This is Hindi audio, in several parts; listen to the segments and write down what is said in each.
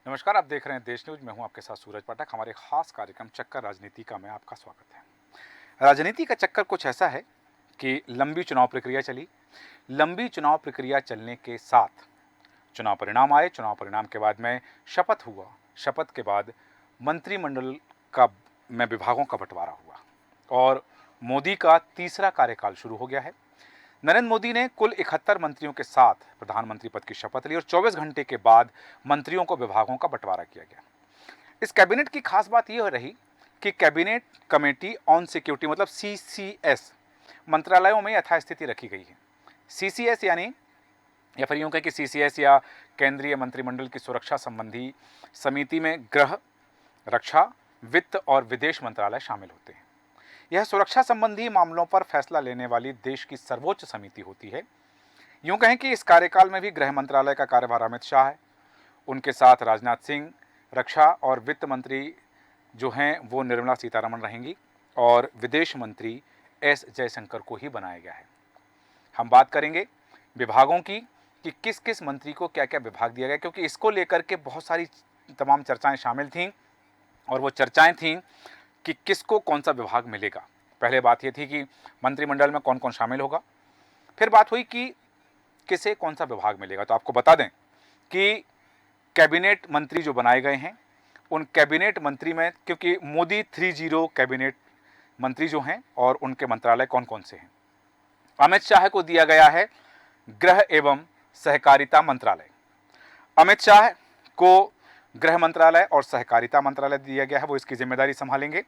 नमस्कार, आप देख रहे हैं देश न्यूज। मैं हूं आपके साथ सूरज पाठक। हमारे खास कार्यक्रम चक्कर राजनीति का में आपका स्वागत है। राजनीति का चक्कर कुछ ऐसा है कि लंबी चुनाव प्रक्रिया चली। लंबी चुनाव प्रक्रिया चलने के साथ चुनाव परिणाम आए। चुनाव परिणाम के बाद में शपथ हुआ। शपथ के बाद मंत्रिमंडल का में विभागों का बंटवारा हुआ और मोदी का तीसरा कार्यकाल शुरू हो गया है। नरेंद्र मोदी ने कुल 71 मंत्रियों के साथ प्रधानमंत्री पद की शपथ ली और 24 घंटे के बाद मंत्रियों को विभागों का बंटवारा किया गया। इस कैबिनेट की खास बात यह रही कि कैबिनेट कमेटी ऑन सिक्योरिटी मतलब सीसीएस मंत्रालयों में यथास्थिति रखी गई है। सीसीएस यानी या फिर यूं कहें कि सीसीएस या केंद्रीय मंत्रिमंडल की सुरक्षा संबंधी समिति में गृह, रक्षा, वित्त और विदेश मंत्रालय शामिल होते हैं। यह सुरक्षा संबंधी मामलों पर फैसला लेने वाली देश की सर्वोच्च समिति होती है। यूं कहें कि इस कार्यकाल में भी गृह मंत्रालय का कार्यभार अमित शाह है। उनके साथ राजनाथ सिंह, रक्षा और वित्त मंत्री जो हैं वो निर्मला सीतारमण रहेंगी और विदेश मंत्री एस जयशंकर को ही बनाया गया है। हम बात करेंगे विभागों की कि किस किस मंत्री को क्या क्या विभाग दिया गया, क्योंकि इसको लेकर के बहुत सारी तमाम चर्चाएं शामिल थीं और वो चर्चाएं थीं कि किसको कौन सा विभाग मिलेगा। पहले बात ये थी कि मंत्रिमंडल में कौन कौन शामिल होगा, फिर बात हुई कि किसे कौन सा विभाग मिलेगा। तो आपको बता दें कि कैबिनेट मंत्री जो बनाए गए हैं उन कैबिनेट मंत्री में, क्योंकि मोदी 30 कैबिनेट मंत्री जो हैं और उनके मंत्रालय कौन कौन से हैं। अमित शाह को दिया गया है गृह एवं सहकारिता मंत्रालय। अमित शाह को गृह मंत्रालय और सहकारिता मंत्रालय दिया गया है, वो इसकी जिम्मेदारी संभालेंगे।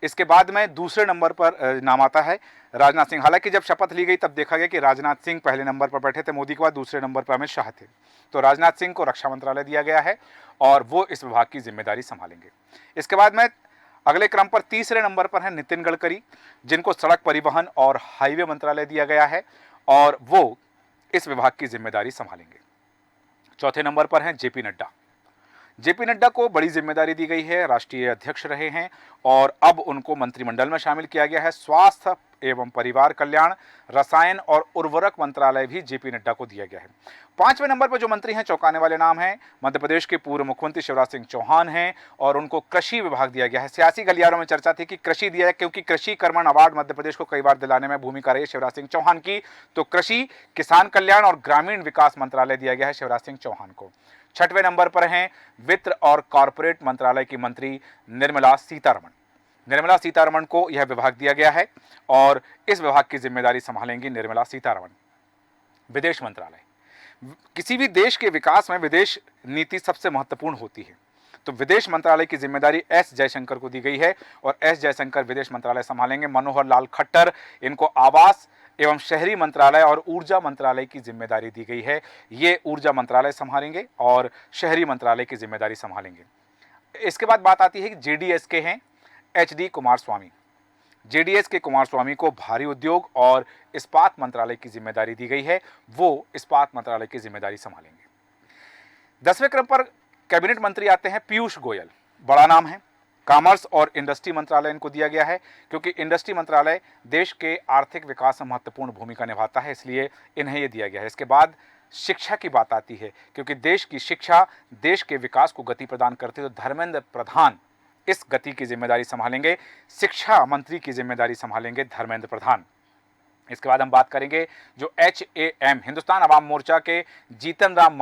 इसके बाद में दूसरे नंबर पर नाम आता है राजनाथ सिंह। हालांकि जब शपथ ली गई तब देखा गया कि राजनाथ सिंह पहले नंबर पर बैठे थे मोदी के बाद, दूसरे नंबर पर अमित शाह थे। तो राजनाथ सिंह को रक्षा मंत्रालय दिया गया है और वो इस विभाग की जिम्मेदारी संभालेंगे। इसके बाद में अगले क्रम पर तीसरे नंबर पर है नितिन गडकरी, जिनको सड़क परिवहन और हाईवे मंत्रालय दिया गया है और वो इस विभाग की जिम्मेदारी संभालेंगे। चौथे नंबर पर हैं जेपी नड्डा। जेपी नड्डा को बड़ी जिम्मेदारी दी गई है, राष्ट्रीय अध्यक्ष रहे हैं और अब उनको मंत्रिमंडल में शामिल किया गया है। स्वास्थ्य एवं परिवार कल्याण, रसायन और उर्वरक मंत्रालय भी जेपी नड्डा को दिया गया है। पांचवें नंबर पर जो मंत्री हैं, चौंकाने वाले नाम हैं, मध्य प्रदेश के पूर्व मुख्यमंत्री शिवराज सिंह चौहान हैं और उनको कृषि विभाग दिया गया है। सियासी गलियारों में चर्चा थी कि कृषि दिया है, क्योंकि कृषि कर्मण अवार्ड मध्य प्रदेश को कई बार दिलाने में भूमिका रही शिवराज सिंह चौहान की, तो कृषि, किसान कल्याण और ग्रामीण विकास मंत्रालय दिया गया है शिवराज सिंह चौहान को। छठवें नंबर पर हैं वित्त और कॉरपोरेट मंत्रालय की मंत्री निर्मला सीतारमण। निर्मला सीतारमण को यह विभाग दिया गया है और इस विभाग की जिम्मेदारी संभालेंगी निर्मला सीतारमण। विदेश मंत्रालय, किसी भी देश के विकास में विदेश नीति सबसे महत्वपूर्ण होती है, तो विदेश मंत्रालय की जिम्मेदारी एस जयशंकर को दी गई है और एस जयशंकर विदेश मंत्रालय संभालेंगे। मनोहर लाल खट्टर, इनको आवास एवं शहरी मंत्रालय और ऊर्जा मंत्रालय की जिम्मेदारी दी गई है। ये ऊर्जा मंत्रालय संभालेंगे और शहरी मंत्रालय की जिम्मेदारी संभालेंगे। इसके बाद बात आती है कि जेडीएस के हैं एचडी कुमारस्वामी। जेडीएस के कुमारस्वामी को भारी उद्योग और इस्पात मंत्रालय की जिम्मेदारी दी गई है, वो इस्पात मंत्रालय की जिम्मेदारी संभालेंगे। 10वें क्रम पर कैबिनेट मंत्री आते हैं पीयूष गोयल। बड़ा नाम है, कॉमर्स और इंडस्ट्री मंत्रालय इनको दिया गया है, क्योंकि इंडस्ट्री मंत्रालय देश के आर्थिक विकास में महत्वपूर्ण भूमिका निभाता है, इसलिए इन्हें यह दिया गया है। इसके बाद शिक्षा की बात आती है, क्योंकि देश की शिक्षा देश के विकास को गति प्रदान करती है, तो धर्मेंद्र प्रधान इस गति की जिम्मेदारी संभालेंगे। शिक्षा मंत्री की जिम्मेदारी संभालेंगे धर्मेंद्र प्रधान। इसके बाद हम बात करेंगे जो HAM हिंदुस्तान अवाम मोर्चा के जीतन राम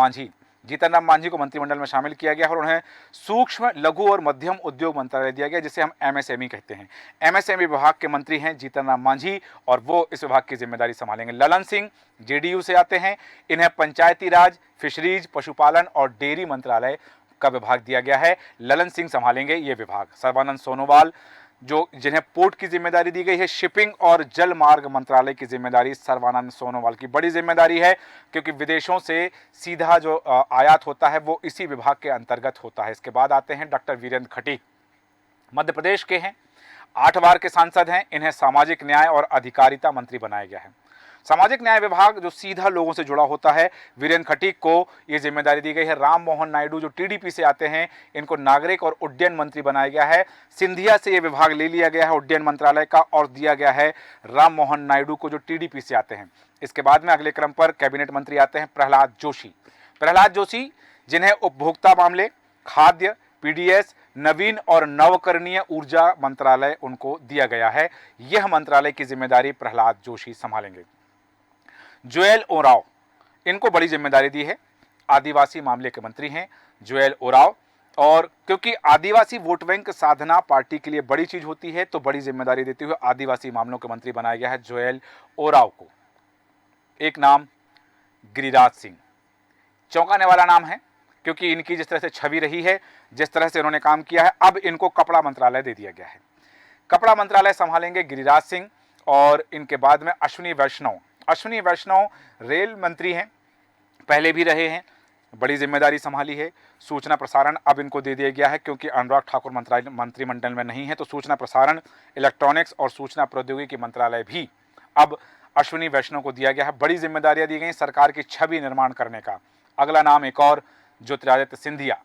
मांझी को मंत्रिमंडल में शामिल किया गया और उन्हें सूक्ष्म, लघु और मध्यम उद्योग मंत्रालय दिया गया, जिसे हम MSME कहते हैं। MSME विभाग के मंत्री हैं जीतन राम मांझी और वो इस विभाग की जिम्मेदारी संभालेंगे। ललन सिंह JDU से आते हैं, इन्हें पंचायती राज, फिशरीज, पशुपालन और डेयरी मंत्रालय का विभाग दिया गया है। ललन सिंह संभालेंगे ये विभाग। सर्बानंद सोनोवाल, जो जिन्हें पोर्ट की जिम्मेदारी दी गई है, शिपिंग और जल मार्ग मंत्रालय की जिम्मेदारी सर्बानंद सोनोवाल की बड़ी जिम्मेदारी है, क्योंकि विदेशों से सीधा जो आयात होता है वो इसी विभाग के अंतर्गत होता है। इसके बाद आते हैं डॉक्टर वीरेंद्र खटीक, मध्य प्रदेश के हैं, 8 बार के सांसद हैं, इन्हें सामाजिक न्याय और अधिकारिता मंत्री बनाया गया है। सामाजिक न्याय विभाग जो सीधा लोगों से जुड़ा होता है, वीरेंद्र खटीक को यह जिम्मेदारी दी गई है। राम मोहन नायडू जो टीडीपी से आते हैं, इनको नागरिक और उड्डयन मंत्री बनाया गया है। सिंधिया से यह विभाग ले लिया गया है उड्डयन मंत्रालय का और दिया गया है राम मोहन नायडू को जो टीडीपी से आते हैं। इसके बाद में अगले क्रम पर कैबिनेट मंत्री आते हैं प्रहलाद जोशी। जिन्हें उपभोक्ता मामले, खाद्य, पीडीएस, नवीन और नवकरणीय ऊर्जा मंत्रालय उनको दिया गया है। यह मंत्रालय की जिम्मेदारी प्रहलाद जोशी संभालेंगे। जुएल ओराव, इनको बड़ी जिम्मेदारी दी है। आदिवासी मामले के मंत्री हैं जुएल ओराव, और क्योंकि आदिवासी वोट बैंक साधना पार्टी के लिए बड़ी चीज होती है, तो बड़ी जिम्मेदारी देते हुए आदिवासी मामलों के मंत्री बनाया गया है जुएल ओराव को। एक नाम गिरिराज सिंह, चौंकाने वाला नाम है, क्योंकि इनकी जिस तरह से छवि रही है, जिस तरह से इन्होंने काम किया है, अब इनको कपड़ा मंत्रालय दे दिया गया है। कपड़ा मंत्रालय संभालेंगे गिरिराज सिंह, और इनके बाद में अश्विनी वैष्णव। अश्विनी वैष्णव रेल मंत्री हैं, पहले भी रहे हैं, बड़ी जिम्मेदारी संभाली है। सूचना प्रसारण अब इनको दे दिया गया है, क्योंकि अनुराग ठाकुर मंत्रिमंडल में नहीं है, तो सूचना प्रसारण, इलेक्ट्रॉनिक्स और सूचना प्रौद्योगिकी मंत्रालय भी अब अश्विनी वैष्णव को दिया गया है। बड़ी जिम्मेदारियां दी गई सरकार की छवि निर्माण करने का। अगला नाम एक और ज्योतिरादित्य सिंधिया,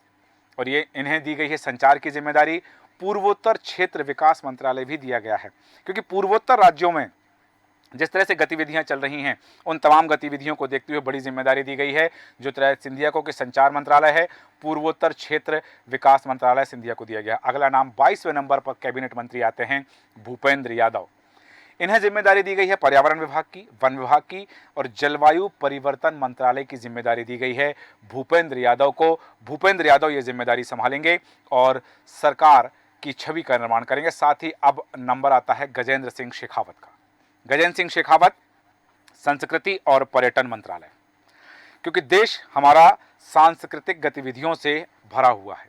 और ये इन्हें दी गई है संचार की जिम्मेदारी। पूर्वोत्तर क्षेत्र विकास मंत्रालय भी दिया गया है, क्योंकि पूर्वोत्तर राज्यों में जिस तरह से गतिविधियां चल रही हैं, उन तमाम गतिविधियों को देखते हुए बड़ी जिम्मेदारी दी गई है ज्योतिरादित्य सिंधिया को, कि संचार मंत्रालय है, पूर्वोत्तर क्षेत्र विकास मंत्रालय सिंधिया को दिया गया। अगला नाम 22वें नंबर पर कैबिनेट मंत्री आते हैं भूपेंद्र यादव। इन्हें जिम्मेदारी दी गई है पर्यावरण विभाग की, वन विभाग की और जलवायु परिवर्तन मंत्रालय की जिम्मेदारी दी गई है भूपेंद्र यादव को। भूपेंद्र यादव ये जिम्मेदारी संभालेंगे और सरकार की छवि का निर्माण करेंगे। साथ ही अब नंबर आता है गजेंद्र सिंह शेखावत का। गजेंद्र सिंह शेखावत संस्कृति और पर्यटन मंत्रालय, क्योंकि देश हमारा सांस्कृतिक गतिविधियों से भरा हुआ है,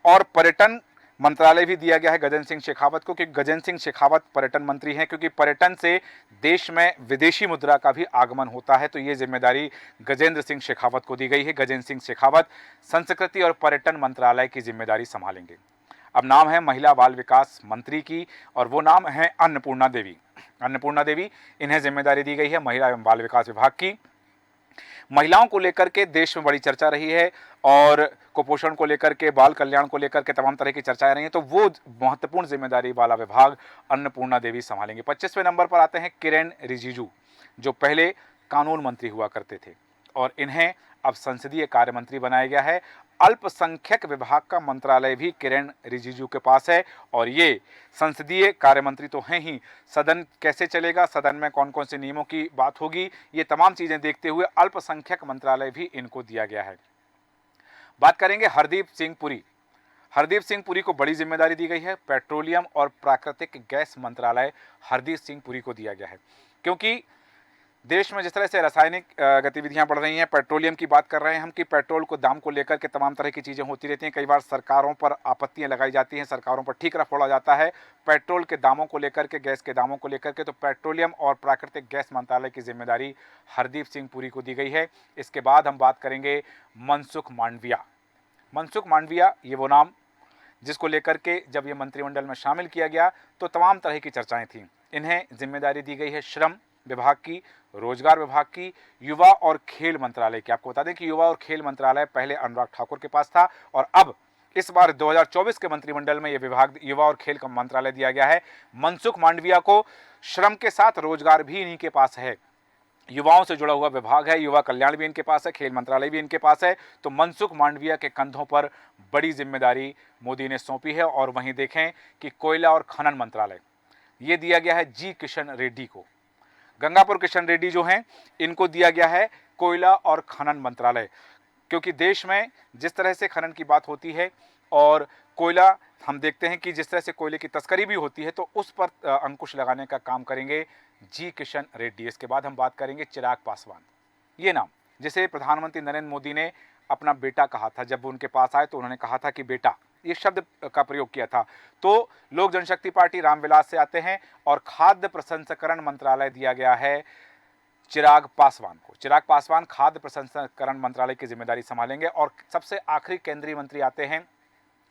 और पर्यटन मंत्रालय भी दिया गया है गजेंद्र सिंह शेखावत को, क्योंकि गजेंद्र सिंह शेखावत पर्यटन मंत्री हैं, क्योंकि पर्यटन से देश में विदेशी मुद्रा का भी आगमन होता है, तो ये जिम्मेदारी गजेंद्र सिंह शेखावत को दी गई है। गजेंद्र सिंह शेखावत संस्कृति और पर्यटन मंत्रालय की जिम्मेदारी संभालेंगे। अब नाम है महिला बाल विकास मंत्री की, और वो नाम है अन्नपूर्णा देवी। अन्नपूर्णा देवी, इन्हें जिम्मेदारी दी गई है महिला एवं बाल विकास विभाग की। महिलाओं को लेकर के देश में बड़ी चर्चा रही है, और कुपोषण को लेकर के, बाल कल्याण को लेकर के तमाम तरह की चर्चाएं रही हैं, तो वो महत्वपूर्ण जिम्मेदारी वाला विभाग अन्नपूर्णा देवी संभालेंगे। 25वें नंबर पर आते हैं किरेन रिजिजू, जो पहले कानून मंत्री हुआ करते थे, और इन्हें अब संसदीय कार्य मंत्री बनाया गया है। अल्पसंख्यक विभाग का मंत्रालय भी किरेन रिजिजू के पास है, और ये संसदीय कार्य मंत्री तो हैं ही, सदन कैसे चलेगा, सदन में कौन कौन से नियमों की बात होगी, ये तमाम चीजें देखते हुए अल्पसंख्यक मंत्रालय भी इनको दिया गया है। बात करेंगे हरदीप सिंह पुरी। हरदीप सिंह पुरी को बड़ी जिम्मेदारी दी गई है। पेट्रोलियम और प्राकृतिक गैस मंत्रालय हरदीप सिंह पुरी को दिया गया है, क्योंकि देश में जिस तरह से रासायनिक गतिविधियां बढ़ रही हैं, पेट्रोलियम की बात कर रहे हैं हम, कि पेट्रोल को दाम को लेकर के तमाम तरह की चीज़ें होती रहती हैं। कई बार सरकारों पर आपत्तियां लगाई जाती हैं, सरकारों पर ठीकरा फोड़ा जाता है पेट्रोल के दामों को लेकर के, गैस के दामों को लेकर के। तो पेट्रोलियम और प्राकृतिक गैस मंत्रालय की जिम्मेदारी हरदीप सिंह पुरी को दी गई है। इसके बाद हम बात करेंगे मनसुख मांडविया। मनसुख मांडविया, ये वो नाम जिसको लेकर के जब ये मंत्रिमंडल में शामिल किया गया तो तमाम तरह की चर्चाएं थीं। इन्हें जिम्मेदारी दी गई है श्रम विभाग की, रोजगार विभाग की, युवा और खेल मंत्रालय की। आपको बता दें कि युवा और खेल मंत्रालय पहले अनुराग ठाकुर के पास था, और अब इस बार 2024 के मंत्रिमंडल में यह विभाग युवा और खेल का मंत्रालय दिया गया है मनसुख मांडविया को। श्रम के साथ रोजगार भी इन्हीं के पास है, युवाओं से जुड़ा हुआ विभाग है, युवा कल्याण भी इनके पास है, खेल मंत्रालय भी इनके पास है। तो मनसुख मांडविया के कंधों पर बड़ी जिम्मेदारी मोदी ने सौंपी है। और वहीं देखें कि कोयला और खनन मंत्रालय ये दिया गया है जी किशन रेड्डी को। गंगापुर किशन रेड्डी जो हैं, इनको दिया गया है कोयला और खनन मंत्रालय, क्योंकि देश में जिस तरह से खनन की बात होती है और कोयला हम देखते हैं कि जिस तरह से कोयले की तस्करी भी होती है, तो उस पर अंकुश लगाने का काम करेंगे जी किशन रेड्डी। इसके बाद हम बात करेंगे चिराग पासवान। ये नाम जिसे प्रधानमंत्री नरेंद्र मोदी ने अपना बेटा कहा था, जब वो उनके पास आए तो उन्होंने कहा था कि बेटा, ये शब्द का प्रयोग किया था। तो लोक जनशक्ति पार्टी रामविलास से आते हैं, और खाद्य प्रसंस्करण मंत्रालय दिया गया है चिराग पासवान को। चिराग पासवान खाद्य प्रसंस्करण मंत्रालय की जिम्मेदारी संभालेंगे। और सबसे आखिरी केंद्रीय मंत्री आते हैं,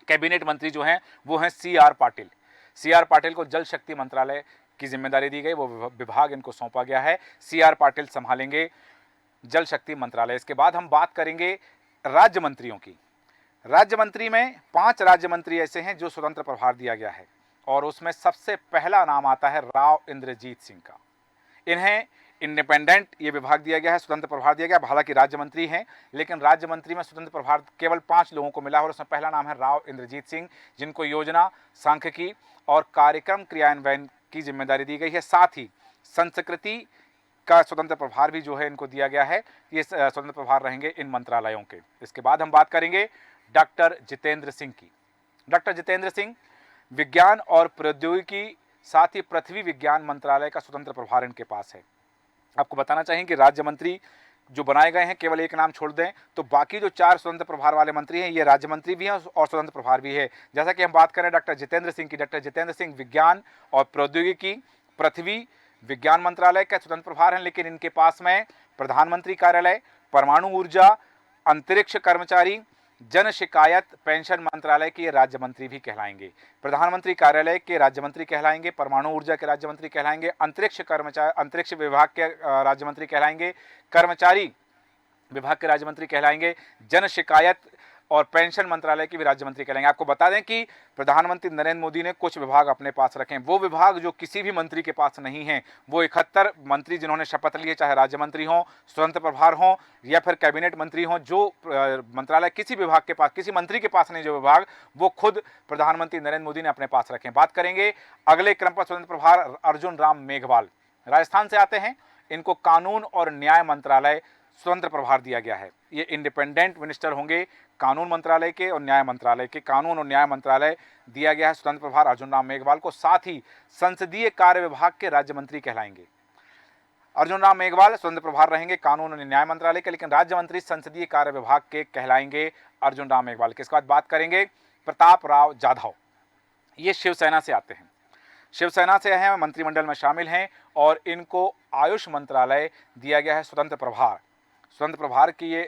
कैबिनेट मंत्री जो हैं, वो हैं CR पाटिल। CR पाटिल को जल शक्ति मंत्रालय की जिम्मेदारी दी गई, वो विभाग इनको सौंपा गया है। CR पाटिल संभालेंगे जल शक्ति मंत्रालय। इसके बाद हम बात करेंगे राज्य मंत्रियों की। राज्य मंत्री में 5 राज्य मंत्री ऐसे हैं जो स्वतंत्र प्रभार दिया गया है, और उसमें सबसे पहला नाम आता है राव इंद्रजीत सिंह का। इन्हें इंडिपेंडेंट ये विभाग दिया गया है, स्वतंत्र प्रभार दिया गया। हालांकि राज्य मंत्री हैं, लेकिन राज्य मंत्री में स्वतंत्र प्रभार केवल 5 लोगों को मिला है और उसमें पहला नाम है राव इंद्रजीत सिंह, जिनको योजना, सांख्यिकी और कार्यक्रम क्रियान्वयन की जिम्मेदारी दी गई है। साथ ही संस्कृति का स्वतंत्र प्रभार भी जो है इनको दिया गया है। ये स्वतंत्र प्रभार रहेंगे इन मंत्रालयों के। इसके बाद हम बात करेंगे डॉक्टर जितेंद्र सिंह की। डॉक्टर जितेंद्र सिंह विज्ञान और प्रौद्योगिकी, साथ ही पृथ्वी विज्ञान मंत्रालय का स्वतंत्र प्रभार इनके पास है। आपको बताना चाहिए कि राज्य मंत्री जो बनाए गए हैं, केवल एक नाम छोड़ दें तो बाकी जो 4 स्वतंत्र प्रभार वाले मंत्री हैं ये राज्य मंत्री भी हैं और स्वतंत्र प्रभार भी है। जैसा कि हम बात करें डॉक्टर जितेंद्र सिंह की, डॉक्टर जितेंद्र सिंह विज्ञान और प्रौद्योगिकी, पृथ्वी विज्ञान मंत्रालय का स्वतंत्र प्रभार हैं, लेकिन इनके पास में प्रधानमंत्री कार्यालय, परमाणु ऊर्जा, अंतरिक्ष कर्मचारी, जन शिकायत पेंशन मंत्रालय के राज्य मंत्री भी कहलाएंगे। प्रधानमंत्री कार्यालय के राज्य मंत्री कहलाएंगे, परमाणु ऊर्जा के राज्य मंत्री कहलाएंगे, अंतरिक्ष विभाग के राज्य मंत्री कहलाएंगे, कर्मचारी विभाग के राज्य मंत्री कहलाएंगे, जन शिकायत और पेंशन मंत्रालय के भी राज्य मंत्री कहलाएंगे। आपको बता दें कि प्रधानमंत्री नरेंद्र मोदी ने कुछ विभाग अपने पास रखे हैं। वो विभाग जो किसी भी मंत्री के पास नहीं है, वो 71 मंत्री जिन्होंने शपथ ली है, चाहे राज्य मंत्री हों, स्वतंत्र प्रभार हों या फिर कैबिनेट मंत्री हों, जो मंत्रालय किसी विभाग के पास, किसी मंत्री के पास नहीं जो विभाग, वो खुद प्रधानमंत्री नरेंद्र मोदी ने अपने पास रखे हैं। बात करेंगे अगले क्रम पर स्वतंत्र प्रभार अर्जुन राम मेघवाल, राजस्थान से आते हैं। इनको कानून और न्याय मंत्रालय स्वतंत्र प्रभार दिया गया है। ये इंडिपेंडेंट मिनिस्टर होंगे कानून मंत्रालय के और न्याय मंत्रालय के। कानून और न्याय मंत्रालय दिया गया है स्वतंत्र प्रभार अर्जुन राम मेघवाल को। साथ ही संसदीय कार्य विभाग के राज्य मंत्री कहलाएंगे। अर्जुन राम मेघवाल स्वतंत्र प्रभार रहेंगे कानून और न्याय मंत्रालय के, लेकिन राज्य मंत्री संसदीय कार्य विभाग के कहलाएंगे अर्जुन राम मेघवाल के। इसके बाद बात करेंगे प्रताप राव जाधव, ये शिवसेना से आते हैं। शिवसेना से हैं, मंत्रिमंडल में शामिल हैं और इनको आयुष मंत्रालय दिया गया है स्वतंत्र प्रभार। स्वतंत्र प्रभार की ये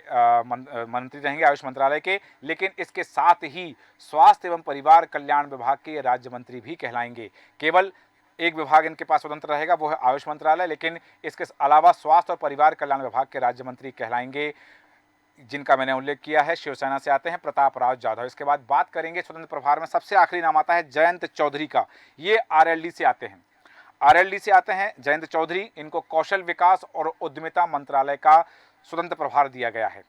मंत्री रहेंगे आयुष मंत्रालय के, लेकिन इसके साथ ही स्वास्थ्य एवं परिवार कल्याण विभाग के ये राज्य मंत्री भी कहलाएंगे। केवल एक विभाग इनके पास स्वतंत्र रहेगा, वो है आयुष मंत्रालय, लेकिन इसके अलावा स्वास्थ्य और परिवार कल्याण विभाग के राज्य मंत्री कहलाएंगे, जिनका मैंने उल्लेख किया है। शिवसेना से आते हैं प्रताप राव जाधव। इसके बाद बात करेंगे स्वतंत्र प्रभार में सबसे आखिरी नाम आता है जयंत चौधरी का। ये आरएलडी से आते हैं। आरएलडी से आते हैं जयंत चौधरी। इनको कौशल विकास और उद्यमिता मंत्रालय का स्वतंत्र प्रभार दिया गया है।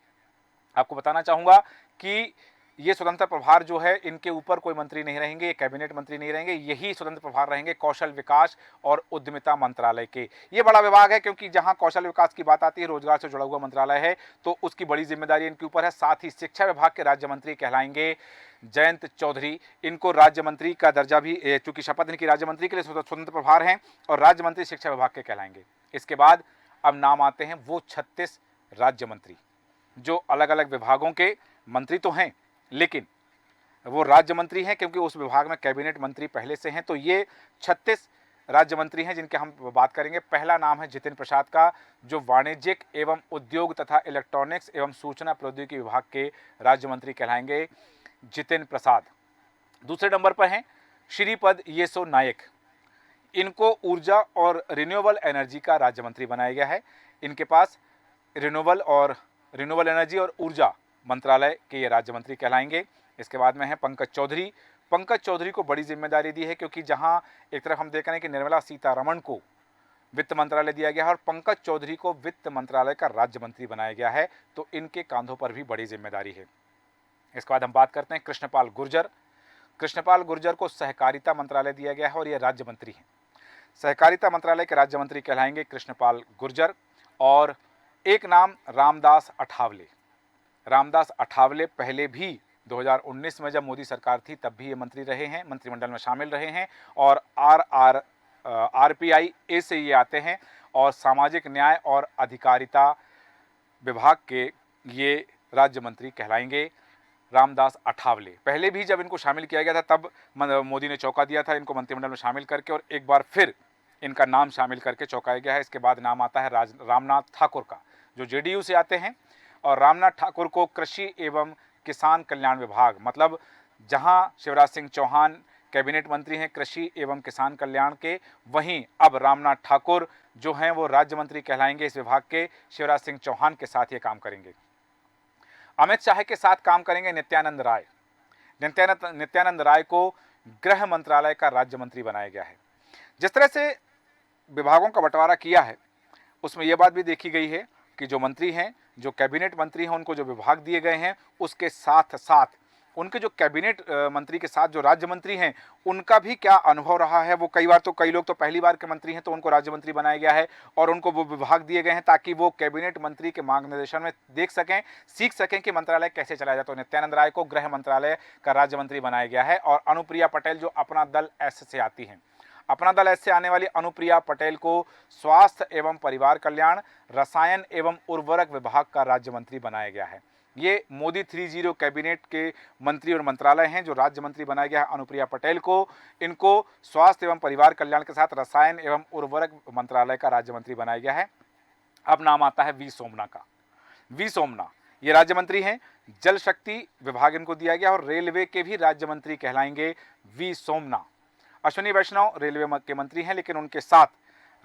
आपको बताना चाहूंगा कि ये स्वतंत्र प्रभार जो है इनके ऊपर कोई मंत्री नहीं रहेंगे, ये कैबिनेट मंत्री नहीं रहेंगे, यही स्वतंत्र प्रभार रहेंगे कौशल विकास और उद्यमिता मंत्रालय के। ये बड़ा विभाग है क्योंकि जहां कौशल विकास की बात आती है, रोजगार से जुड़ा हुआ मंत्रालय है, तो उसकी बड़ी जिम्मेदारी इनके ऊपर है। साथ ही शिक्षा विभाग के राज्य मंत्री कहलाएंगे जयंत चौधरी। इनको राज्य मंत्री का दर्जा भी, चूंकि शपथ इनकी राज्य मंत्री के लिए स्वतंत्र प्रभार हैं, और राज्य मंत्री शिक्षा विभाग के कहलाएंगे। इसके बाद अब नाम आते हैं वो 36 राज्य मंत्री जो अलग अलग विभागों के मंत्री तो हैं, लेकिन वो राज्य मंत्री हैं क्योंकि उस विभाग में कैबिनेट मंत्री पहले से हैं। तो ये 36 राज्य मंत्री हैं जिनके हम बात करेंगे। पहला नाम है जितिन प्रसाद का, जो वाणिज्यिक एवं उद्योग तथा इलेक्ट्रॉनिक्स एवं सूचना प्रौद्योगिकी विभाग के राज्य मंत्री कहलाएंगे जितिन प्रसाद। दूसरे नंबर पर हैं श्रीपद येसो नायक। इनको ऊर्जा और रिन्यूएबल एनर्जी का राज्य मंत्री बनाया गया है। इनके पास रिन्यूएबल एनर्जी और ऊर्जा मंत्रालय के ये राज्य मंत्री कहलाएंगे। इसके बाद में है पंकज चौधरी। पंकज चौधरी को बड़ी जिम्मेदारी दी है क्योंकि जहां एक तरफ हम देख रहे हैं कि निर्मला सीतारमण को वित्त मंत्रालय दिया गया है और पंकज चौधरी को वित्त मंत्रालय का राज्य मंत्री बनाया गया है, तो इनके कांधों पर भी बड़ी जिम्मेदारी है। इसके बाद हम बात करते हैं कृष्णपाल गुर्जर। कृष्णपाल गुर्जर को सहकारिता मंत्रालय दिया गया है और ये राज्य मंत्री हैं। सहकारिता मंत्रालय के राज्य मंत्री कहलाएंगे कृष्णपाल गुर्जर। और एक नाम रामदास अठावले। रामदास अठावले पहले भी 2019 में जब मोदी सरकार थी तब भी ये मंत्री रहे हैं, मंत्रिमंडल में शामिल रहे हैं, और RPIA से ये आते हैं और सामाजिक न्याय और अधिकारिता विभाग के ये राज्य मंत्री कहलाएंगे रामदास अठावले। पहले भी जब इनको शामिल किया गया था तब मोदी ने चौंका दिया था इनको मंत्रिमंडल में शामिल करके, और एक बार फिर इनका नाम शामिल करके चौंकाया गया है। इसके बाद नाम आता है रामनाथ ठाकुर का, जो JDU से आते हैं, और रामनाथ ठाकुर को कृषि एवं किसान कल्याण विभाग, मतलब जहां शिवराज सिंह चौहान कैबिनेट मंत्री हैं कृषि एवं किसान कल्याण के, वहीं अब रामनाथ ठाकुर जो हैं वो राज्य मंत्री कहलाएंगे इस विभाग के। शिवराज सिंह चौहान के साथ ये काम करेंगे। अमित शाह के साथ काम करेंगे नित्यानंद राय। नित्यानंद राय को गृह मंत्रालय का राज्य मंत्री बनाया गया है। जिस तरह से विभागों का बंटवारा किया है, उसमें यह बात भी देखी गई है कि जो मंत्री हैं, जो कैबिनेट मंत्री हैं, उनको जो विभाग दिए गए हैं, उसके साथ साथ उनके जो कैबिनेट मंत्री के साथ जो राज्य मंत्री हैं, उनका भी क्या अनुभव रहा है। वो कई लोग तो पहली बार के मंत्री हैं, तो उनको राज्य मंत्री बनाया गया है और उनको वो विभाग दिए गए हैं ताकि वो कैबिनेट मंत्री के मार्गदर्शन में देख सकें, सीख सकें कि मंत्रालय कैसे चलाया जाता है। तो नित्यानंद राय को गृह मंत्रालय का राज्य मंत्री बनाया गया है और अनुप्रिया पटेल जो अपना दल एस से आती हैं, अपना दल ऐसे आने वाली अनुप्रिया पटेल को स्वास्थ्य एवं परिवार कल्याण, रसायन एवं उर्वरक विभाग का राज्य मंत्री बनाया गया है। ये मोदी 30 कैबिनेट के मंत्री और मंत्रालय हैं जो राज्य मंत्री बनाया गया है अनुप्रिया पटेल को। इनको स्वास्थ्य एवं परिवार कल्याण के साथ रसायन एवं उर्वरक मंत्रालय का राज्य मंत्री बनाया गया है। अब नाम आता है वी सोमना का। वी सोमना ये राज्य मंत्री हैं। जल शक्ति विभाग इनको दिया गया और रेलवे के भी राज्य मंत्री कहलाएंगे वी सोमना। अश्विनी वैष्णव रेलवे के मंत्री हैं, लेकिन उनके साथ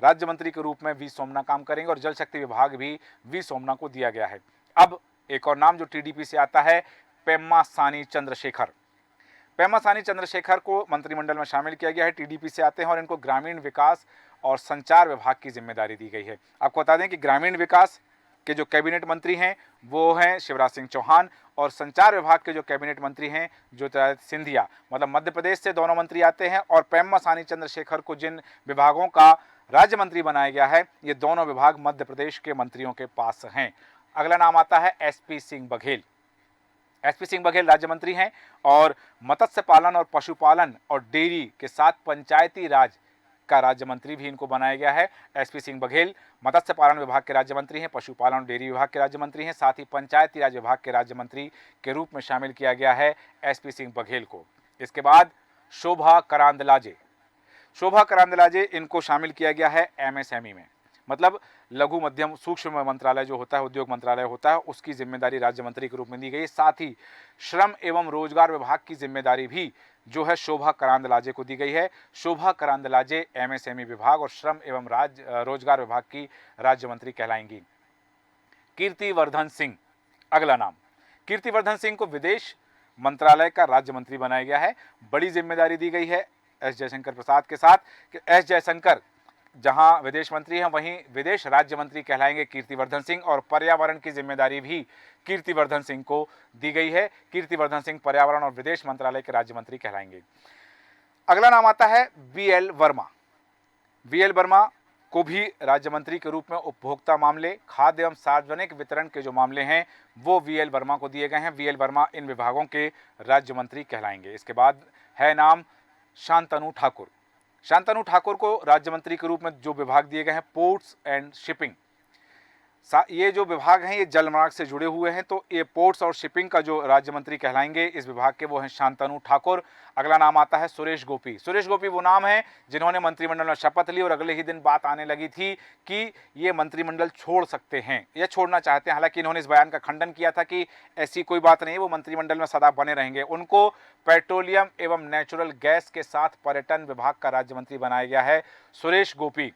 राज्य मंत्री के रूप में वी सोमना काम करेंगे और जल शक्ति विभाग भी वी सोमना को दिया गया है। अब एक और नाम जो टीडीपी से आता है, पेम्मा सानी चंद्रशेखर। पेम्मा सानी चंद्रशेखर को मंत्रिमंडल में शामिल किया गया है, टीडीपी से आते हैं और इनको ग्रामीण विकास और संचार विभाग की जिम्मेदारी दी गई है। आपको बता दें कि ग्रामीण विकास के जो कैबिनेट मंत्री हैं वो हैं शिवराज सिंह चौहान और संचार विभाग के जो कैबिनेट मंत्री हैं ज्योतिरादित्य सिंधिया, मतलब मध्य प्रदेश से दोनों मंत्री आते हैं। और पेम्मा सानी चंद्रशेखर को जिन विभागों का राज्य मंत्री बनाया गया है, ये दोनों विभाग मध्य प्रदेश के मंत्रियों के पास हैं। अगला नाम आता है एसपी सिंह बघेल। एसपी सिंह बघेल राज्य मंत्री हैं और मत्स्य पालन और पशुपालन और डेयरी के साथ पंचायती राज का राज्य मंत्री भी इनको बनाया गया है। एसपी सिंह बघेल मत्स्य पालन विभाग के राज्य मंत्री हैं, पशुपालन और डेयरी विभाग के राज्य मंत्री हैं, साथ ही पंचायती राज विभाग के राज्य मंत्री के रूप में शामिल किया गया है एसपी सिंह बघेल को। इसके बाद शोभा करांदलाजे। शोभा करांदलाजे इनको शामिल किया गया है एमएसएमई में, मतलब लघु मध्यम सूक्ष्म मंत्रालय जो होता है, उद्योग मंत्रालय होता है, उसकी जिम्मेदारी राज्य मंत्री के रूप में दी गई। साथ ही श्रम एवं रोजगार विभाग की जिम्मेदारी भी जो है शोभा करांदलाजे को दी गई है। शोभा करांदलाजे एमएसएमई विभाग और श्रम एवं रोजगार विभाग की राज्य मंत्री कहलाएंगी। कीर्तिवर्धन सिंह अगला नाम। कीर्तिवर्धन सिंह को विदेश मंत्रालय का राज्य मंत्री बनाया गया है। बड़ी जिम्मेदारी दी गई है एस जयशंकर प्रसाद के साथ कि एस जयशंकर जहां विदेश मंत्री हैं वहीं विदेश राज्य मंत्री कहलाएंगे कीर्तिवर्धन सिंह और पर्यावरण की जिम्मेदारी भी कीर्तिवर्धन सिंह को दी गई है। कीर्तिवर्धन सिंह पर्यावरण और विदेश मंत्रालय के राज्य मंत्री कहलाएंगे। अगला नाम आता है वीएल वर्मा। वीएल वर्मा को भी राज्य मंत्री के रूप में उपभोक्ता मामले, खाद्य एवं सार्वजनिक वितरण के जो मामले हैं वो वीएल वर्मा को दिए गए हैं। वीएल वर्मा इन विभागों के राज्य मंत्री कहलाएंगे। इसके बाद है नाम शांतनु ठाकुर। शांतनु ठाकुर को राज्य मंत्री के रूप में जो विभाग दिए गए हैं पोर्ट्स एंड शिपिंग। ये जो विभाग हैं ये जलमार्ग से जुड़े हुए हैं, तो ये पोर्ट्स और शिपिंग का जो राज्य मंत्री कहलाएंगे इस विभाग के वो हैं शांतनु ठाकुर। अगला नाम आता है सुरेश गोपी। सुरेश गोपी वो नाम है जिन्होंने मंत्रिमंडल में शपथ ली और अगले ही दिन बात आने लगी थी कि ये मंत्रिमंडल छोड़ सकते हैं या छोड़ना चाहते हैं। हालांकि इन्होंने इस बयान का खंडन किया था कि ऐसी कोई बात नहीं है, वो मंत्रिमंडल में सदा बने रहेंगे। उनको पेट्रोलियम एवं नेचुरल गैस के साथ पर्यटन विभाग का राज्य मंत्री बनाया गया है सुरेश गोपी।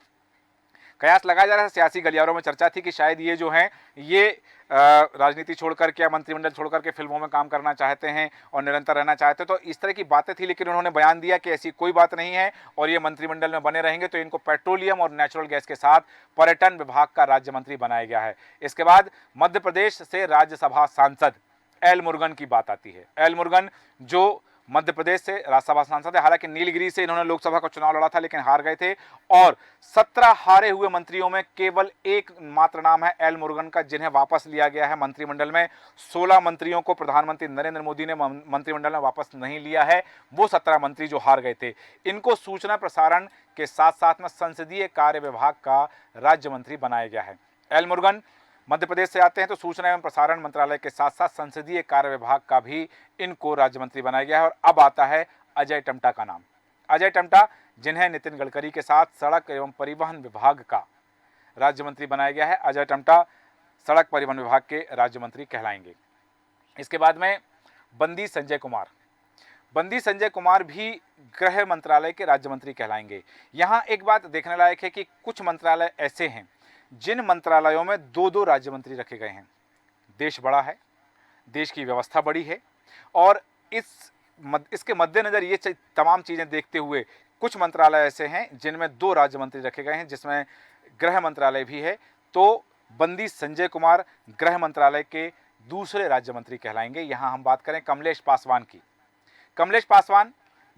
कयास लगाया जा रहा है, सियासी गलियारों में चर्चा थी कि शायद ये जो हैं ये राजनीति छोड़कर के या मंत्रिमंडल छोड़कर के फिल्मों में काम करना चाहते हैं और निरंतर रहना चाहते हैं, तो इस तरह की बातें थी। लेकिन उन्होंने बयान दिया कि ऐसी कोई बात नहीं है और ये मंत्रिमंडल में बने रहेंगे, तो इनको पेट्रोलियम और नेचुरल गैस के साथ पर्यटन विभाग का राज्य मंत्री बनाया गया है। इसके बाद मध्य प्रदेश से राज्यसभा सांसद एल मुरुगन की बात आती है। एल मुरुगन जो मध्य प्रदेश से राज्यसभा सांसद है, हालांकि नीलगिरी से इन्होंने लोकसभा का चुनाव लड़ा था लेकिन हार गए थे और 17 हारे हुए मंत्रियों में केवल एक मात्र नाम है एल मुरुगन का, जिन्हें वापस लिया गया है मंत्रिमंडल में। 16 मंत्रियों को प्रधानमंत्री नरेंद्र मोदी ने मंत्रिमंडल में वापस नहीं लिया है, वो 17 मंत्री जो हार गए थे। इनको सूचना प्रसारण के साथ साथ में संसदीय कार्य विभाग का राज्य मंत्री बनाया गया है। एल मुरुगन मध्य प्रदेश से आते हैं, तो सूचना एवं प्रसारण मंत्रालय के साथ साथ संसदीय कार्य विभाग का भी इनको राज्य मंत्री बनाया गया है। और अब आता है अजय टम्टा का नाम। अजय टम्टा जिन्हें नितिन गडकरी के साथ सड़क एवं परिवहन विभाग का राज्य मंत्री बनाया गया है। अजय टम्टा सड़क परिवहन विभाग के राज्य मंत्री कहलाएंगे। इसके बाद में बंदी संजय कुमार। बंदी संजय कुमार भी गृह मंत्रालय के राज्य मंत्री कहलाएंगे। यहाँ एक बात देखने लायक है कि कुछ मंत्रालय ऐसे हैं जिन मंत्रालयों में 2-2 राज्य मंत्री रखे गए हैं। देश बड़ा है, देश की व्यवस्था बड़ी है और इसके मद्देनजर ये तमाम चीज़ें देखते हुए कुछ मंत्रालय ऐसे हैं जिनमें 2 राज्य मंत्री रखे गए हैं, जिसमें गृह मंत्रालय भी है। तो बंदी संजय कुमार गृह मंत्रालय के दूसरे राज्य मंत्री कहलाएंगे। यहाँ हम बात करें कमलेश पासवान की। कमलेश पासवान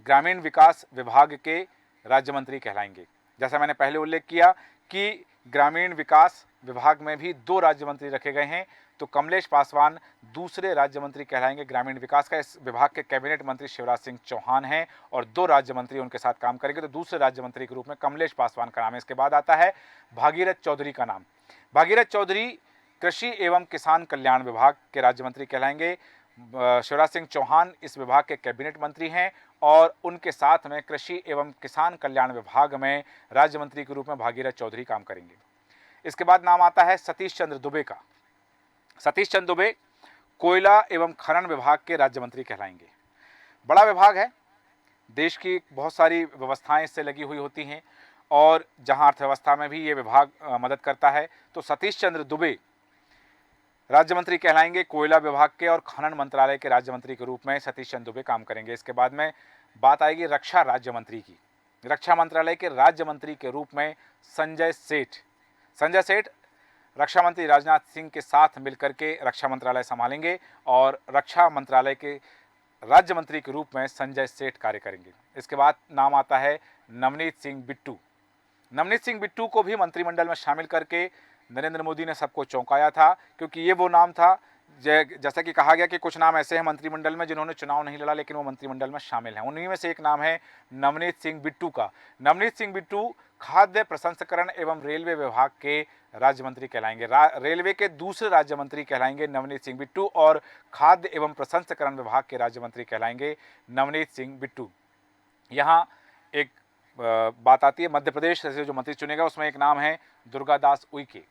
ग्रामीण विकास विभाग के राज्य मंत्री कहलाएंगे। जैसा मैंने पहले उल्लेख किया कि ग्रामीण विकास विभाग में भी 2 राज्य मंत्री रखे गए हैं, तो कमलेश पासवान दूसरे राज्य मंत्री कहलाएंगे ग्रामीण विकास का। इस विभाग के कैबिनेट मंत्री शिवराज सिंह चौहान हैं और 2 राज्य मंत्री उनके साथ काम करेंगे, तो दूसरे राज्य मंत्री के रूप में कमलेश पासवान का नाम है। इसके बाद आता है भागीरथ चौधरी का नाम। भागीरथ चौधरी कृषि एवं किसान कल्याण विभाग के राज्य मंत्री कहलाएंगे। शिवराज सिंह चौहान इस विभाग के कैबिनेट मंत्री हैं और उनके साथ में कृषि एवं किसान कल्याण विभाग में राज्य मंत्री के रूप में भागीरथ चौधरी काम करेंगे। इसके बाद नाम आता है सतीश चंद्र दुबे का। सतीश चंद्र दुबे कोयला एवं खनन विभाग के राज्य मंत्री कहलाएंगे। बड़ा विभाग है, देश की बहुत सारी व्यवस्थाएं इससे लगी हुई होती हैं और जहां अर्थव्यवस्था में भी ये विभाग मदद करता है, तो सतीश चंद्र दुबे राज्य मंत्री कहलाएंगे कोयला विभाग के, और खनन मंत्रालय के राज्य मंत्री के रूप में सतीश चंद्र दुबे काम करेंगे। इसके बाद में बात आएगी रक्षा राज्य मंत्री की। रक्षा मंत्रालय के राज्य मंत्री के रूप में संजय सेठ रक्षा मंत्री राजनाथ सिंह के साथ मिलकर के रक्षा मंत्रालय संभालेंगे और रक्षा मंत्रालय के राज्य मंत्री के रूप में संजय सेठ कार्य करेंगे। इसके बाद नाम आता है नवनीत सिंह बिट्टू। नवनीत सिंह बिट्टू को भी मंत्रिमंडल में शामिल करके नरेंद्र मोदी ने सबको चौंकाया था, क्योंकि ये वो नाम था जैसा कि कहा गया कि कुछ नाम ऐसे हैं मंत्रिमंडल में जिन्होंने चुनाव नहीं लड़ा लेकिन वो मंत्रिमंडल में शामिल हैं। उन्हीं में से एक नाम है नवनीत सिंह बिट्टू का। नवनीत सिंह बिट्टू खाद्य प्रसंस्करण एवं रेलवे विभाग के राज्य मंत्री कहलाएंगे। रेलवे के दूसरे राज्य मंत्री कहलाएंगे नवनीत सिंह बिट्टू और खाद्य एवं प्रसंस्करण विभाग के राज्य मंत्री कहलाएंगे नवनीत सिंह बिट्टू। यहाँ एक बात आती है, मध्य प्रदेश से जो मंत्री चुनेगा उसमें एक नाम है दुर्गादास उइके।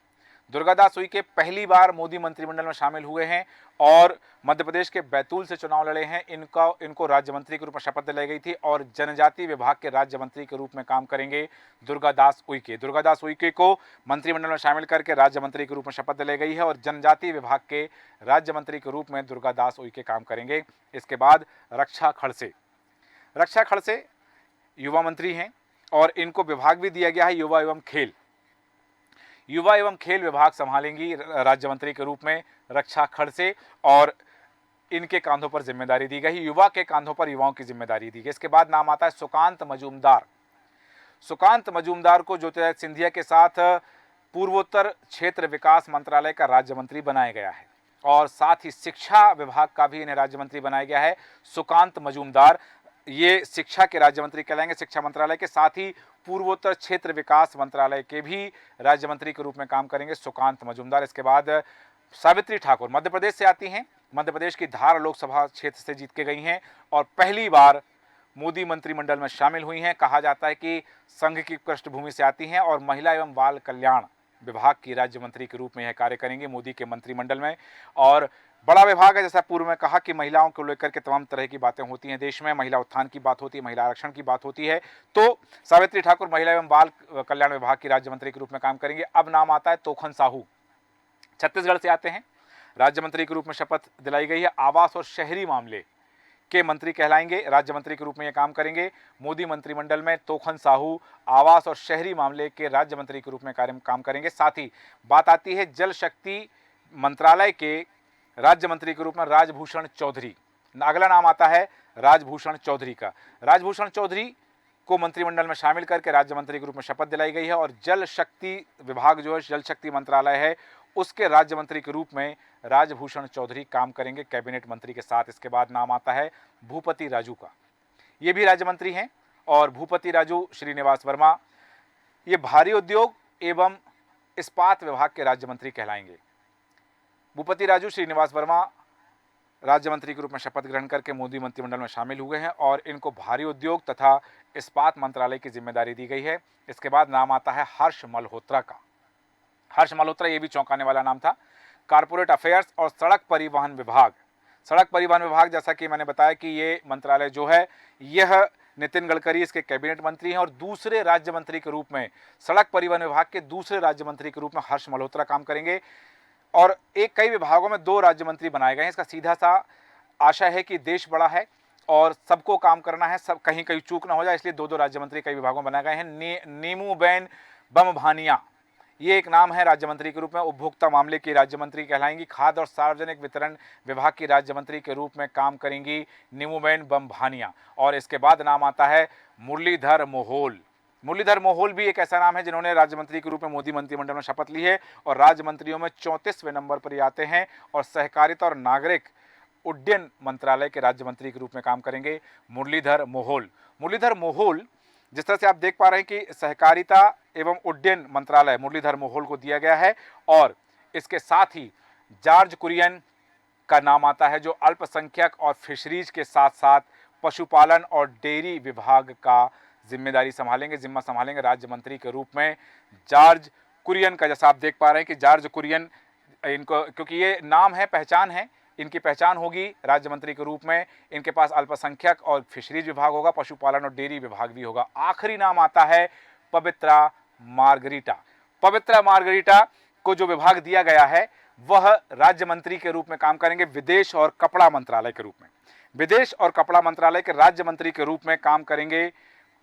दुर्गादास उइके पहली बार मोदी मंत्रिमंडल में शामिल हुए हैं और मध्य प्रदेश के बैतूल से चुनाव लड़े हैं। इनको राज्य मंत्री के रूप में शपथ दिलाई गई थी और जनजाति विभाग के राज्य मंत्री के रूप में काम करेंगे दुर्गादास उइके। दुर्गादास उइके को मंत्रिमंडल में शामिल करके राज्य मंत्री के रूप में शपथ दिलाई गई है और जनजाति विभाग के राज्य मंत्री के रूप में दुर्गादास उइके काम करेंगे। इसके बाद रक्षा खड़से युवा मंत्री हैं और इनको विभाग भी दिया गया है युवा एवं खेल विभाग संभालेंगी राज्य मंत्री के रूप में रक्षा खड़से, और इनके कांधों पर जिम्मेदारी दी गई। युवा के कांधों पर युवाओं की जिम्मेदारी दी गई। इसके बाद नाम आता है सुकांत मजूमदार को ज्योतिरादित्य सिंधिया के साथ पूर्वोत्तर क्षेत्र विकास मंत्रालय का राज्य मंत्री बनाया गया है और साथ ही शिक्षा विभाग का भी इन्हें राज्य मंत्री बनाया गया है। सुकांत मजूमदार ये शिक्षा के राज्य मंत्री कहलाएंगे, शिक्षा मंत्रालय के साथ ही पूर्वोत्तर क्षेत्र विकास मंत्रालय के भी राज्य मंत्री के रूप में काम करेंगे सुकांत मजूमदार। इसके बाद सावित्री ठाकुर मध्य प्रदेश से आती हैं, मध्य प्रदेश की धार लोकसभा क्षेत्र से जीत के गई हैं और पहली बार मोदी मंत्रिमंडल में शामिल हुई हैं। कहा जाता है कि संघ की पृष्ठभूमि से आती हैं और महिला एवं बाल कल्याण विभाग की राज्य मंत्री के रूप में यह कार्य करेंगे मोदी के मंत्रिमंडल में। और बड़ा विभाग है, जैसा पूर्व में कहा कि महिलाओं को लेकर के तमाम तरह की बातें होती हैं देश में, महिला उत्थान की बात होती है, महिला आरक्षण की बात होती है, तो सावित्री ठाकुर महिला एवं बाल कल्याण विभाग की राज्य मंत्री के रूप में काम करेंगे। अब नाम आता है तोखन साहू, छत्तीसगढ़ से आते हैं, राज्य मंत्री के रूप में शपथ दिलाई गई है। आवास और शहरी मामले के मंत्री कहलाएंगे, राज्य मंत्री के रूप में ये काम करेंगे। मोदी मंत्रिमंडल में तोखन साहू आवास और शहरी मामले के राज्य मंत्री के रूप में काम करेंगे। साथ ही बात आती है जल शक्ति मंत्रालय के राज्य मंत्री के रूप में राजभूषण चौधरी। अगला नाम आता है राजभूषण चौधरी का। राजभूषण चौधरी को मंत्रिमंडल में शामिल करके राज्य मंत्री के रूप में शपथ दिलाई गई है और जल शक्ति विभाग जो है, जल शक्ति मंत्रालय है, उसके राज्य मंत्री के रूप में राजभूषण चौधरी काम करेंगे कैबिनेट मंत्री के साथ। इसके बाद नाम आता है भूपति राजू का, ये भी राज्य मंत्री हैं और भूपति राजू श्रीनिवास वर्मा ये भारी उद्योग एवं इस्पात विभाग के राज्य मंत्री कहलाएंगे। भूपति राजू श्रीनिवास वर्मा राज्य मंत्री के रूप में शपथ ग्रहण करके मोदी मंत्रिमंडल में शामिल हुए हैं और इनको भारी उद्योग तथा इस्पात मंत्रालय की जिम्मेदारी दी गई है। इसके बाद नाम आता है हर्ष मल्होत्रा का। हर्ष मल्होत्रा ये भी चौंकाने वाला नाम था। कारपोरेट अफेयर्स और सड़क परिवहन विभाग, जैसा कि मैंने बताया कि ये मंत्रालय जो है यह नितिन गडकरी इसके कैबिनेट मंत्री हैं और दूसरे राज्य मंत्री के रूप में सड़क परिवहन विभाग के दूसरे राज्य मंत्री के रूप में हर्ष मल्होत्रा काम करेंगे। और कई विभागों में 2 राज्य मंत्री बनाए गए हैं। इसका सीधा सा आशा है कि देश बड़ा है और सबको काम करना है, सब कहीं चूक ना हो जाए, इसलिए 2 राज्य मंत्री कई विभागों में बनाए गए हैं। नीमू बेन बम भानिया ये एक नाम है राज्य मंत्री के रूप में। उपभोक्ता मामले की राज्य मंत्री कहलाएंगी। खाद्य और सार्वजनिक वितरण विभाग की राज्य मंत्री के रूप में काम करेंगी नीमूबेन बमभानिया। और इसके बाद नाम आता है मुरलीधर मोहोल। मुरलीधर मोहोल भी एक ऐसा नाम है जिन्होंने राज्य मंत्री के रूप में मोदी मंत्रिमंडल में शपथ ली है और राज्य मंत्रियों में 34वें नंबर पर ये आते हैं और सहकारिता और नागरिक उड्डयन मंत्रालय के राज्य मंत्री के रूप में काम करेंगे मुरलीधर मोहोल। मुरलीधर मोहोल, जिस तरह से आप देख पा रहे हैं कि सहकारिता एवं उड्डयन मंत्रालय मुरलीधर मोहोल को दिया गया है और इसके साथ ही जॉर्ज कुरियन का नाम आता है जो अल्पसंख्यक और फिशरीज के साथ साथ पशुपालन और डेयरी विभाग का जिम्मा संभालेंगे राज्य मंत्री के रूप में जॉर्ज कुरियन का। जैसा आप देख पा रहे हैं कि जॉर्ज कुरियन, इनको क्योंकि ये नाम है, पहचान है, इनकी पहचान होगी राज्य मंत्री के रूप में। इनके पास अल्पसंख्यक और फिशरीज विभाग होगा, पशुपालन और डेयरी विभाग भी होगा। आखिरी नाम आता है पवित्रा मार्गरीटा। पवित्रा मार्गरीटा को जो विभाग दिया गया है वह राज्य मंत्री के रूप में काम करेंगे विदेश और कपड़ा मंत्रालय के रूप में। विदेश और कपड़ा मंत्रालय के राज्य मंत्री के रूप में काम करेंगे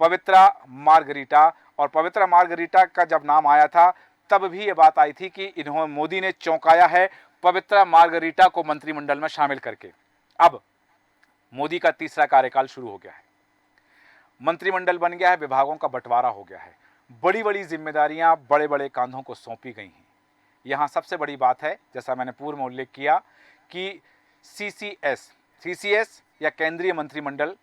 पवित्रा मार्गरीटा। और पवित्रा मार्गरीटा का जब नाम आया था तब भी ये बात आई थी कि इन्होंने, मोदी ने चौंकाया है पवित्रा मार्गरीटा को मंत्रिमंडल में शामिल करके। अब मोदी का तीसरा कार्यकाल शुरू हो गया है, मंत्रिमंडल बन गया है, विभागों का बंटवारा हो गया है, बड़ी बड़ी जिम्मेदारियां बड़े बड़े कांधों को सौंपी गई हैं। यहां सबसे बड़ी बात है, जैसा मैंने पूर्व में उल्लेख किया, कि सीसीएस या केंद्रीय मंत्रिमंडल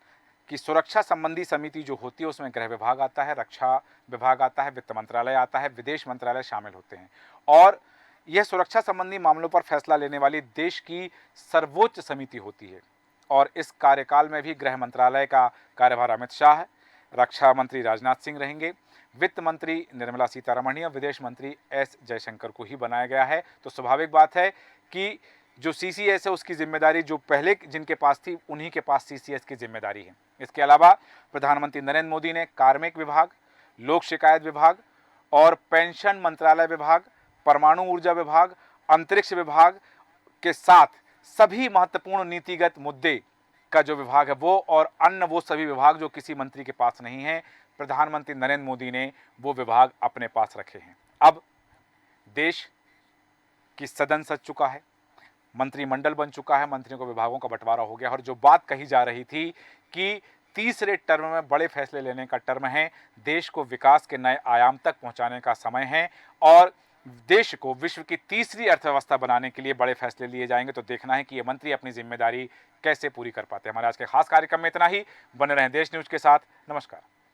की सुरक्षा संबंधी समिति जो होती है उसमें गृह विभाग आता है, रक्षा विभाग आता है, वित्त मंत्रालय आता है, विदेश मंत्रालय शामिल होते हैं। और यह सुरक्षा संबंधी मामलों पर फैसला लेने वाली देश की सर्वोच्च समिति होती है। और इस कार्यकाल में भी गृह मंत्रालय का कार्यभार अमित शाह, रक्षा मंत्री राजनाथ सिंह रहेंगे, वित्त मंत्री निर्मला सीतारमण और विदेश मंत्री एस जयशंकर को ही बनाया गया है। तो स्वाभाविक बात है कि जो सीसीएस है उसकी जिम्मेदारी जो पहले जिनके पास थी उन्हीं के पास सीसीएस की जिम्मेदारी है। इसके अलावा प्रधानमंत्री नरेंद्र मोदी ने कार्मिक विभाग, लोक शिकायत विभाग और पेंशन मंत्रालय विभाग, परमाणु ऊर्जा विभाग, अंतरिक्ष विभाग के साथ सभी महत्वपूर्ण नीतिगत मुद्दे का जो विभाग है वो और अन्य वो सभी विभाग जो किसी मंत्री के पास नहीं है, प्रधानमंत्री नरेंद्र मोदी ने वो विभाग अपने पास रखे हैं। अब देश की सदन सज चुका है, मंत्रिमंडल बन चुका है, मंत्रियों को विभागों का बंटवारा हो गया और जो बात कही जा रही थी कि तीसरे टर्म में बड़े फैसले लेने का टर्म है, देश को विकास के नए आयाम तक पहुंचाने का समय है और देश को विश्व की तीसरी अर्थव्यवस्था बनाने के लिए बड़े फैसले लिए जाएंगे। तो देखना है कि ये मंत्री अपनी जिम्मेदारी कैसे पूरी कर पाते हैं। हमारे आज के खास कार्यक्रम में इतना ही। बने रहें देश न्यूज के साथ। नमस्कार।